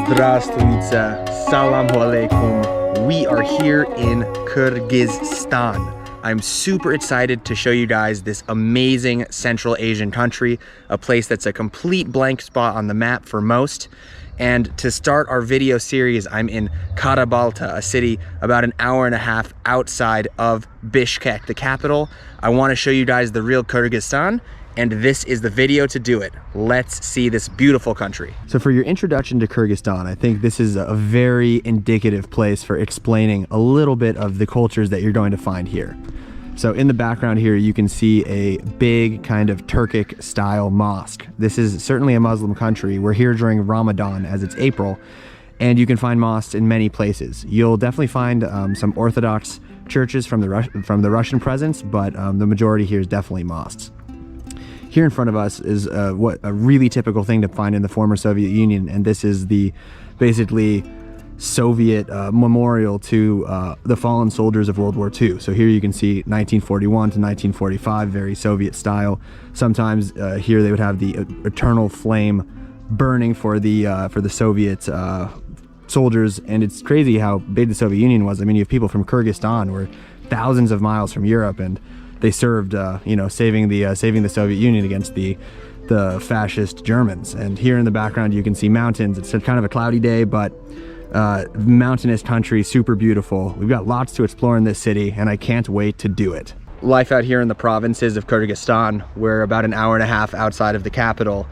Здравствуйте, Salaam Alaikum. We are here in Kyrgyzstan. I'm super excited to show you guys this amazing Central Asian country, a place that's a complete blank spot on the map for most. And to start our video series, I'm in Kara-Balta, a city about an hour and a half outside of Bishkek, the capital. I want to show you guys the real Kyrgyzstan, and this is the video to do it. Let's see this beautiful country. So for your introduction to Kyrgyzstan, I think this is a very indicative place for explaining a little bit of the cultures that you're going to find here. So in the background here, you can see a big kind of Turkic style mosque. This is certainly a Muslim country. We're here during Ramadan as it's April, and you can find mosques in many places. You'll definitely find some Orthodox churches from the Russian presence, but the majority here is definitely mosques. Here in front of us is what a really typical thing to find in the former Soviet Union, and this is the basically Soviet memorial to the fallen soldiers of World War II. So here you can see 1941 to 1945, very Soviet style. Sometimes here they would have the eternal flame burning for the Soviet soldiers, and it's crazy how big the Soviet Union was. I mean, you have people from Kyrgyzstan who are thousands of miles from Europe, and they served, you know, saving the Soviet Union against the fascist Germans. And here in the background you can see mountains. It's kind of a cloudy day, but mountainous country, super beautiful. We've got lots to explore in this city, and I can't wait to do it. Life out here in the provinces of Kyrgyzstan, we're about an hour and a half outside of the capital,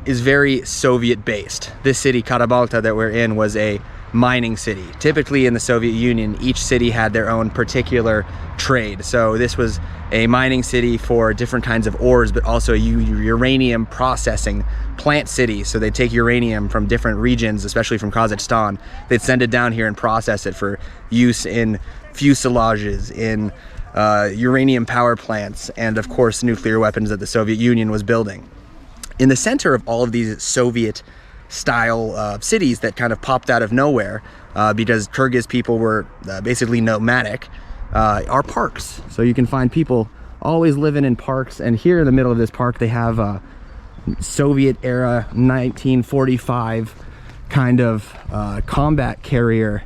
is very Soviet based. This city, Kara-Balta, that we're in was a mining city. Typically in the Soviet Union, each city had their own particular trade. So this was a mining city for different kinds of ores, but also a uranium processing plant city. So they take uranium from different regions, especially from Kazakhstan. They'd send it down here and process it for use in fuselages, in uranium power plants, and of course nuclear weapons that the Soviet Union was building. In the center of all of these Soviet style cities that kind of popped out of nowhere because Kyrgyz people were basically nomadic, are parks. So you can find people always living in parks, and here in the middle of this park they have a Soviet era 1945 kind of combat carrier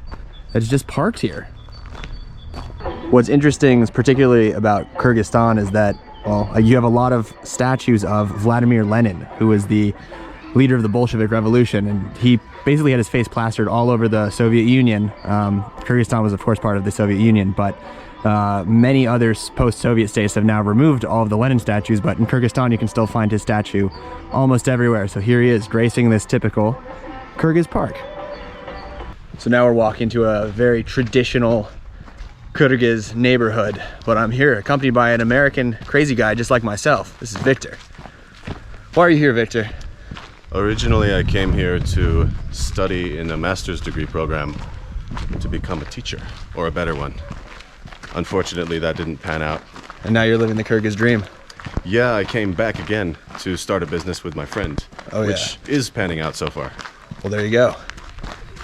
that's just parked here. What's interesting is particularly about Kyrgyzstan is that, well, you have a lot of statues of Vladimir Lenin, who was the leader of the Bolshevik Revolution, and he basically had his face plastered all over the Soviet Union. Kyrgyzstan was of course part of the Soviet Union, but many other post-Soviet states have now removed all of the Lenin statues, but in Kyrgyzstan you can still find his statue almost everywhere. So here he is gracing this typical Kyrgyz park. So now we're walking to a very traditional Kyrgyz neighborhood, but I'm here accompanied by an American crazy guy just like myself. This is Victor. Why are you here, Victor? Originally, I came here to study in a master's degree program to become a teacher, or a better one. Unfortunately, that didn't pan out. And now you're living the Kyrgyz dream. Yeah, I came back again to start a business with my friend, which is panning out so far. Well, there you go.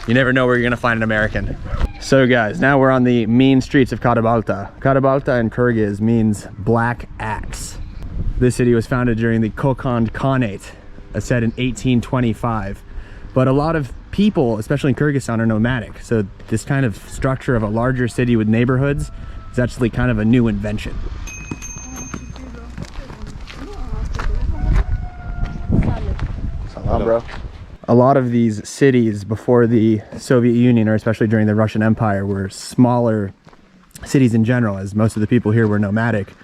You never know where you're gonna find an American. So guys, now we're on the mean streets of Kara-Balta. Kara-Balta in Kyrgyz means black axe. This city was founded during the Kokand Khanate, said in 1825, but a lot of people, especially in Kyrgyzstan, are nomadic. So this kind of structure of a larger city with neighborhoods is actually kind of a new invention. Salam, bro. A lot of these cities before the Soviet Union, or especially during the Russian Empire, were smaller cities in general, as most of the people here were nomadic.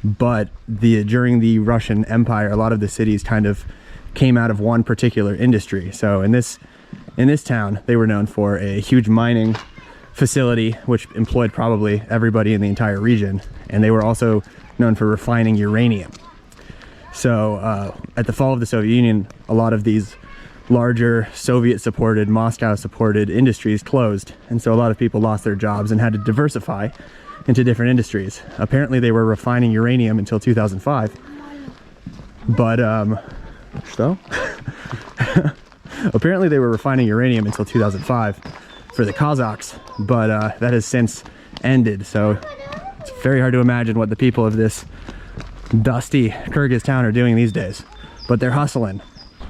But during the Russian Empire, a lot of the cities kind of came out of one particular industry. So in this town, they were known for a huge mining facility which employed probably everybody in the entire region, and they were also known for refining uranium. So at the fall of the Soviet Union, a lot of these larger Soviet-supported, Moscow-supported industries closed, and so a lot of people lost their jobs and had to diversify into different industries. Apparently they were refining uranium until 2005, but apparently they were refining uranium until 2005 for the Kazakhs, but that has since ended. So it's very hard to imagine what the people of this dusty Kyrgyz town are doing these days, but they're hustling.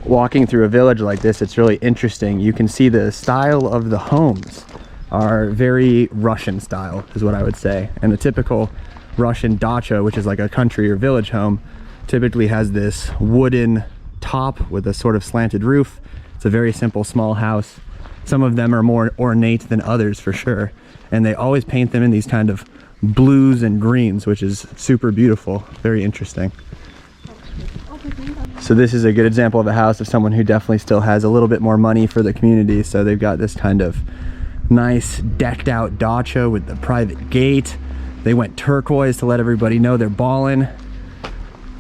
walking through a village like this, it's really interesting. You can see the style of the homes are very Russian style, is what I would say. And a typical Russian dacha, which is like a country or village home, typically has this wooden top with a sort of slanted roof. It's a very simple small house. Some of them are more ornate than others for sure. And they always paint them in these kind of blues and greens, which is super beautiful, very interesting. So this is a good example of a house of someone who definitely still has a little bit more money for the community. So they've got this kind of nice decked out dacha with the private gate. They went turquoise to let everybody know they're balling.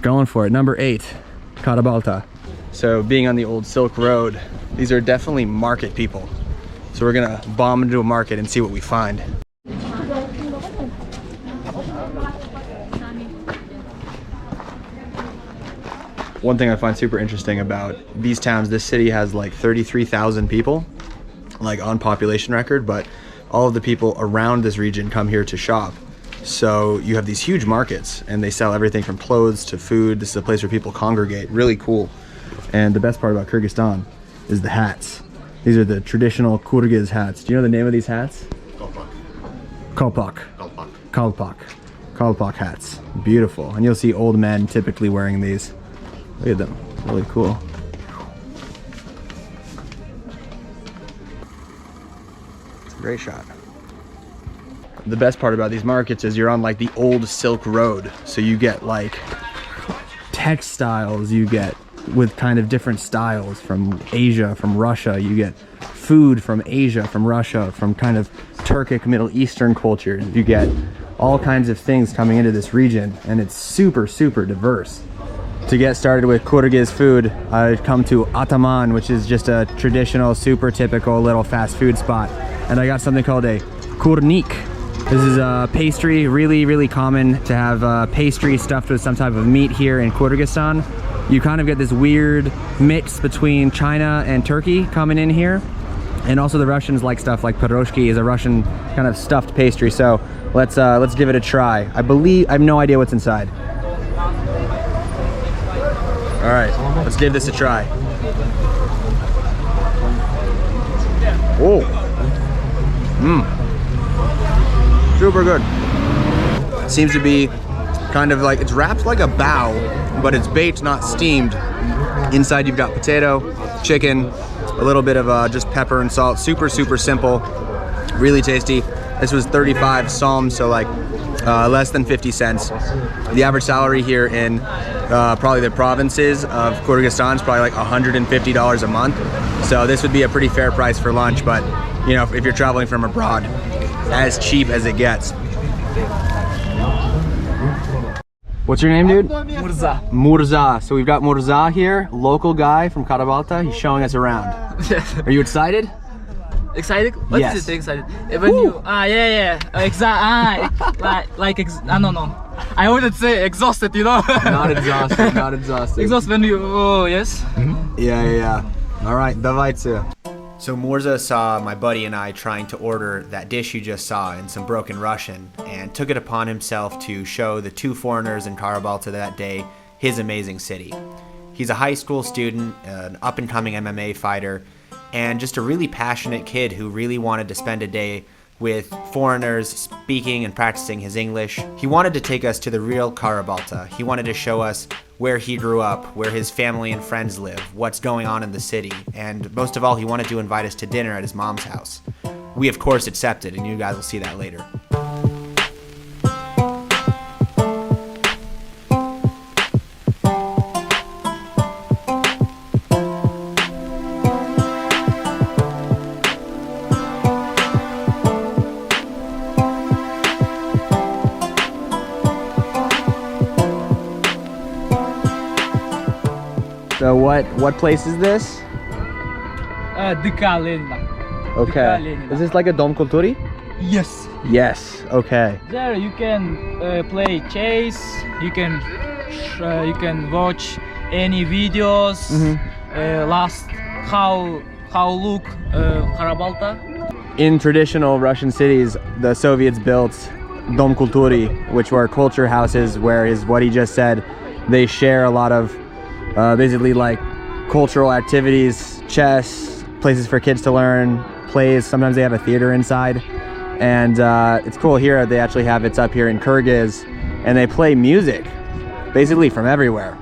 Going for it. Number 8, Kara-Balta. So being on the old Silk Road, these are definitely market people. So we're gonna bomb into a market and see what we find. One thing I find super interesting about these towns, this city has like 33,000 people, like on population record, but all of the people around this region come here to shop. So you have these huge markets and they sell everything from clothes to food. This is a place where people congregate, really cool. And the best part about Kyrgyzstan is the hats. These are the traditional Kyrgyz hats. Do you know the name of these hats? Kolpak. Kolpak hats. Beautiful. And you'll see old men typically wearing these. Look at them, really cool. It's a great shot. The best part about these markets is you're on like the old Silk Road. So you get like textiles, you get with kind of different styles from Asia, from Russia. You get food from Asia, from Russia, from kind of Turkic Middle Eastern cultures. You get all kinds of things coming into this region and it's super, super diverse. To get started with Kyrgyz food, I've come to Ataman, which is just a traditional, super typical little fast food spot. And I got something called a kurnik. This is a pastry, really, really common to have pastry stuffed with some type of meat here in Kyrgyzstan. You kind of get this weird mix between China and Turkey coming in here. And also the Russians like stuff like piroshki is a Russian kind of stuffed pastry. So let's give it a try. I have no idea what's inside. All right, let's give this a try. Oh, super good. Seems to be kind of like, it's wrapped like a bao, but it's baked, not steamed. Inside you've got potato, chicken, a little bit of just pepper and salt. Super, super simple, really tasty. This was 35 soms, so like less than 50 cents. The average salary here in probably the provinces of Kyrgyzstan is probably like $150 a month. So this would be a pretty fair price for lunch, but you know, if you're traveling from abroad, as cheap as it gets. What's your name, dude? Murza. Murza. So we've got Murza here, local guy from Kara-Balta. He's showing us around. Are you excited? Excited? What Yes. is it excited? When you no. I wouldn't say exhausted, you know. Not exhausted, not exhausted. Exhausted when you yes. Yeah. All right, давайте. So Murza saw my buddy and I trying to order that dish you just saw in some broken Russian and took it upon himself to show the 2 foreigners in Kara-Balta that day his amazing city. He's a high school student, an up-and-coming MMA fighter, and just a really passionate kid who really wanted to spend a day with foreigners speaking and practicing his English. He wanted to take us to the real Kara-Balta. He wanted to show us where he grew up, where his family and friends live, what's going on in the city, and most of all, he wanted to invite us to dinner at his mom's house. We of course accepted, and you guys will see that later. So what place is this? Okay. Is this like a Dom Kulturi? Yes. Yes. Okay. There you can play chess. You can watch any videos. Last how look Kara-Balta. In traditional Russian cities, the Soviets built Dom Kulturi, which were culture houses where what he just said, they share a lot of basically like cultural activities, chess, places for kids to learn, plays. Sometimes they have a theater inside. And it's cool here, they actually have, it's up here in Kyrgyz, and they play music, basically from everywhere.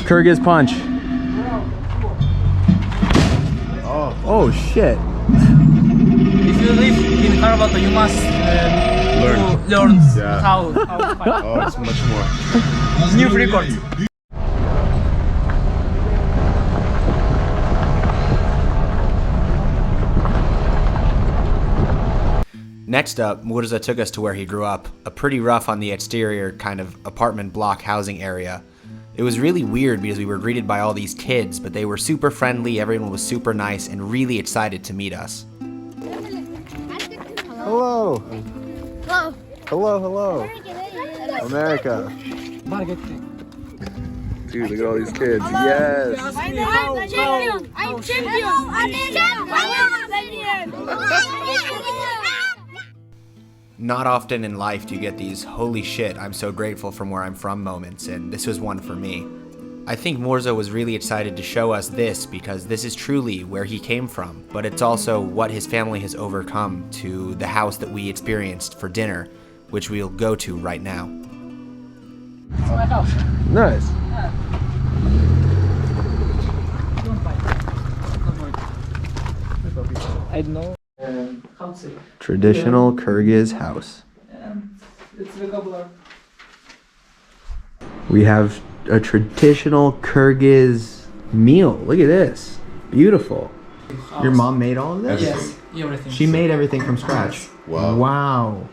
Kyrgyz punch. Oh shit. If you live in Kara-Balta, you must learn Yeah. how to fight. Oh, it's much more. New record. Next up, Murza took us to where he grew up, a pretty rough on the exterior kind of apartment block housing area. It was really weird because we were greeted by all these kids, but they were super friendly, everyone was super nice, and really excited to meet us. Hello! Hello. Hello, hello! America! Dude, look at all these kids. Yes! I'm champion. I'm champion. I'm champion. Not often in life do you get these holy shit, I'm so grateful from where I'm from moments, and this was one for me. I think Murza was really excited to show us this because this is truly where he came from, but it's also what his family has overcome to the house that we experienced for dinner, which we'll go to right now. It's my house. Nice. I don't know how to say. Traditional Kyrgyz house. It's regular. We have a traditional Kyrgyz meal. Look at this. Beautiful. Your mom made all of this? Yes, everything. She made everything from scratch. Wow. Wow.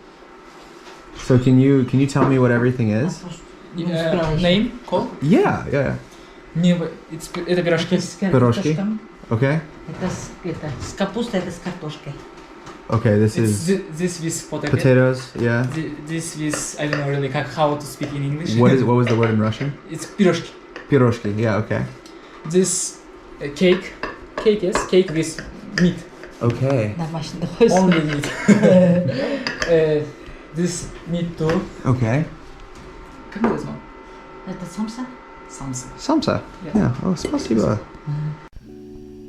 So can you tell me what everything is? Name? Call? Yeah. It's это пирожки. Пирожки. Okay. Это с капустой, это с картошкой. Okay, this It's is this with potato. potatoes. Yeah. This with I don't know really how to speak in English. What was the word in Russian? It's пирожки. Piroshki. Yeah. Okay. This cake. Cake, yes, cake with meat. Okay. Домашний Only meat. This meat too. Okay. Как это назвал? Это самса? Samsa. Samsa. Yeah. Oh, spasibo.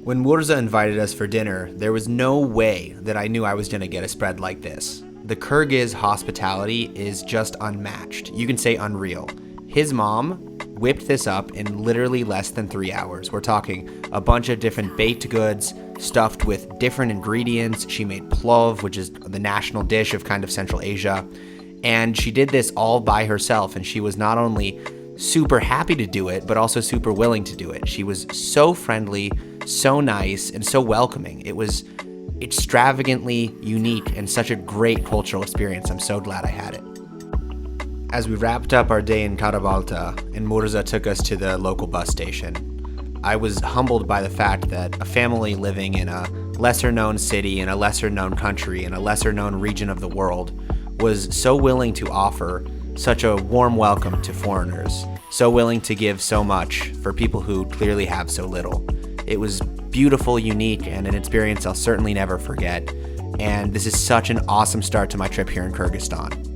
When Murza invited us for dinner, there was no way that I knew I was going to get a spread like this. The Kyrgyz hospitality is just unmatched. You can say unreal. His mom whipped this up in literally less than 3 hours. We're talking a bunch of different baked goods stuffed with different ingredients. She made plov, which is the national dish of kind of Central Asia. And she did this all by herself, and she was not only super happy to do it, but also super willing to do it. She was so friendly, so nice, and so welcoming. It was extravagantly unique and such a great cultural experience. I'm so glad I had it. As we wrapped up our day in Kara-Balta and Murza took us to the local bus station, I was humbled by the fact that a family living in a lesser known city, in a lesser known country, in a lesser known region of the world was so willing to offer such a warm welcome to foreigners, so willing to give so much for people who clearly have so little. It was beautiful, unique, and an experience I'll certainly never forget. And this is such an awesome start to my trip here in Kyrgyzstan.